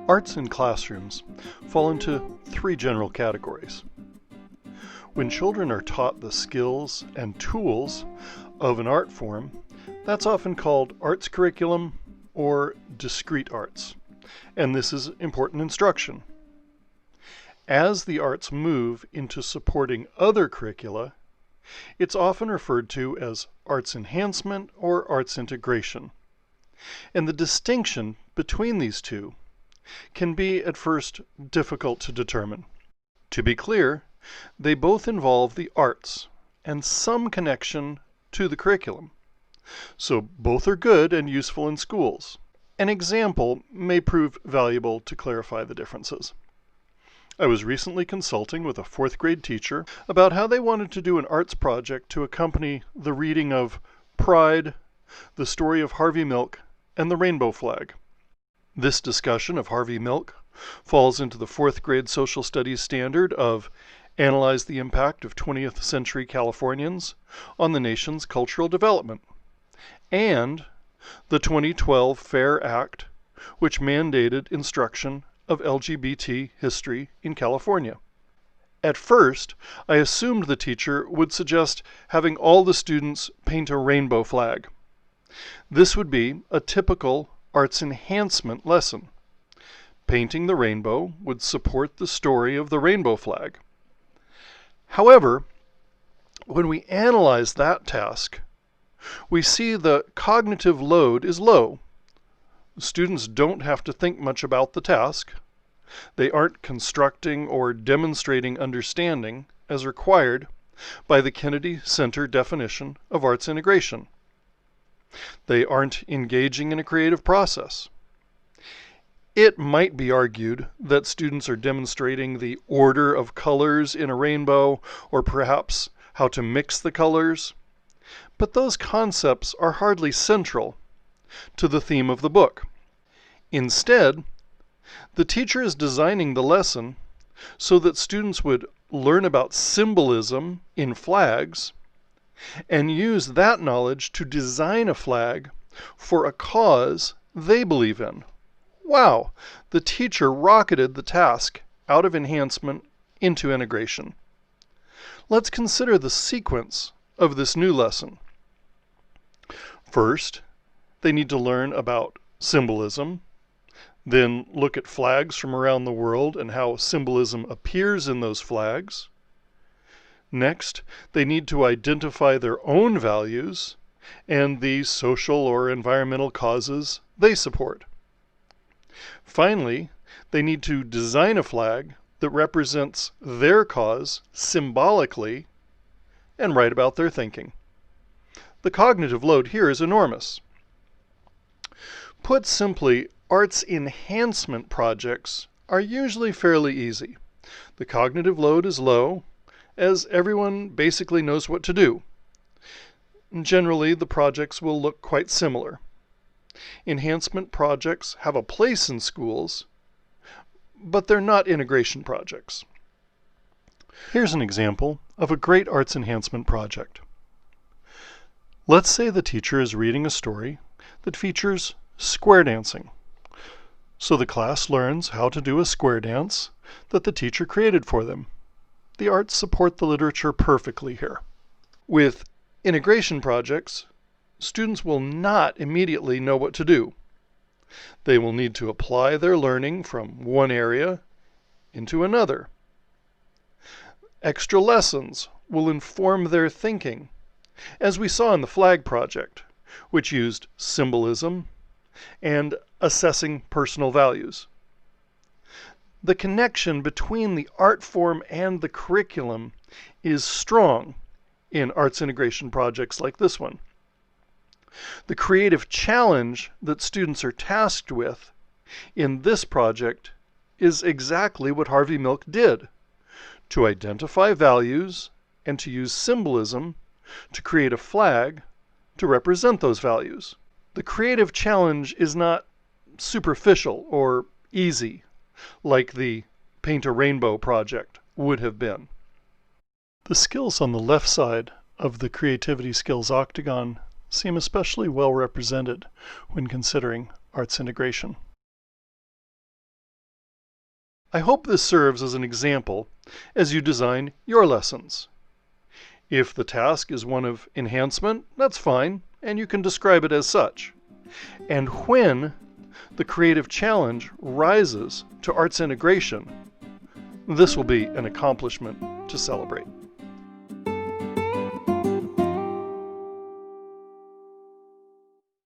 Arts in classrooms fall into three general categories. When children are taught the skills and tools of an art form, that's often called arts curriculum or discrete arts, and this is important instruction. As the arts move into supporting other curricula, it's often referred to as arts enhancement or arts integration. And the distinction between these two can be at first difficult to determine. To be clear, they both involve the arts and some connection to the curriculum. So both are good and useful in schools. An example may prove valuable to clarify the differences. I was recently consulting with a fourth grade teacher about how they wanted to do an arts project to accompany the reading of Pride, the story of Harvey Milk, and the rainbow flag. This discussion of Harvey Milk falls into the fourth grade social studies standard of analyze the impact of 20th century Californians on the nation's cultural development, and the 2012 FAIR Act, which mandated instruction of LGBT history in California. At first, I assumed the teacher would suggest having all the students paint a rainbow flag. This would be a typical arts enhancement lesson. Painting the rainbow would support the story of the rainbow flag. However, when we analyze that task, we see the cognitive load is low. Students don't have to think much about the task. They aren't constructing or demonstrating understanding as required by the Kennedy Center definition of arts integration. They aren't engaging in a creative process. It might be argued that students are demonstrating the order of colors in a rainbow, or perhaps how to mix the colors, but those concepts are hardly central to the theme of the book. Instead, the teacher is designing the lesson so that students would learn about symbolism in flags and use that knowledge to design a flag for a cause they believe in. Wow, the teacher rocketed the task out of enhancement into integration. Let's consider the sequence of this new lesson. First, they need to learn about symbolism, then look at flags from around the world and how symbolism appears in those flags. Next, they need to identify their own values and the social or environmental causes they support. Finally, they need to design a flag that represents their cause symbolically and write about their thinking. The cognitive load here is enormous. Put simply, arts enhancement projects are usually fairly easy. The cognitive load is low, as everyone basically knows what to do. Generally, the projects will look quite similar. Enhancement projects have a place in schools, but they're not integration projects. Here's an example of a great arts enhancement project. Let's say the teacher is reading a story that features square dancing. So the class learns how to do a square dance that the teacher created for them. The arts support the literature perfectly here. With integration projects, students will not immediately know what to do. They will need to apply their learning from one area into another. Extra lessons will inform their thinking, as we saw in the flag project, which used symbolism and assessing personal values. The connection between the art form and the curriculum is strong in arts integration projects like this one. The creative challenge that students are tasked with in this project is exactly what Harvey Milk did: to identify values and to use symbolism to create a flag to represent those values. The creative challenge is not superficial or easy, like the Paint a Rainbow project would have been. The skills on the left side of the creativity skills octagon seem especially well represented when considering arts integration. I hope this serves as an example as you design your lessons. If the task is one of enhancement, that's fine, and you can describe it as such. And when the creative challenge rises to arts integration, this will be an accomplishment to celebrate.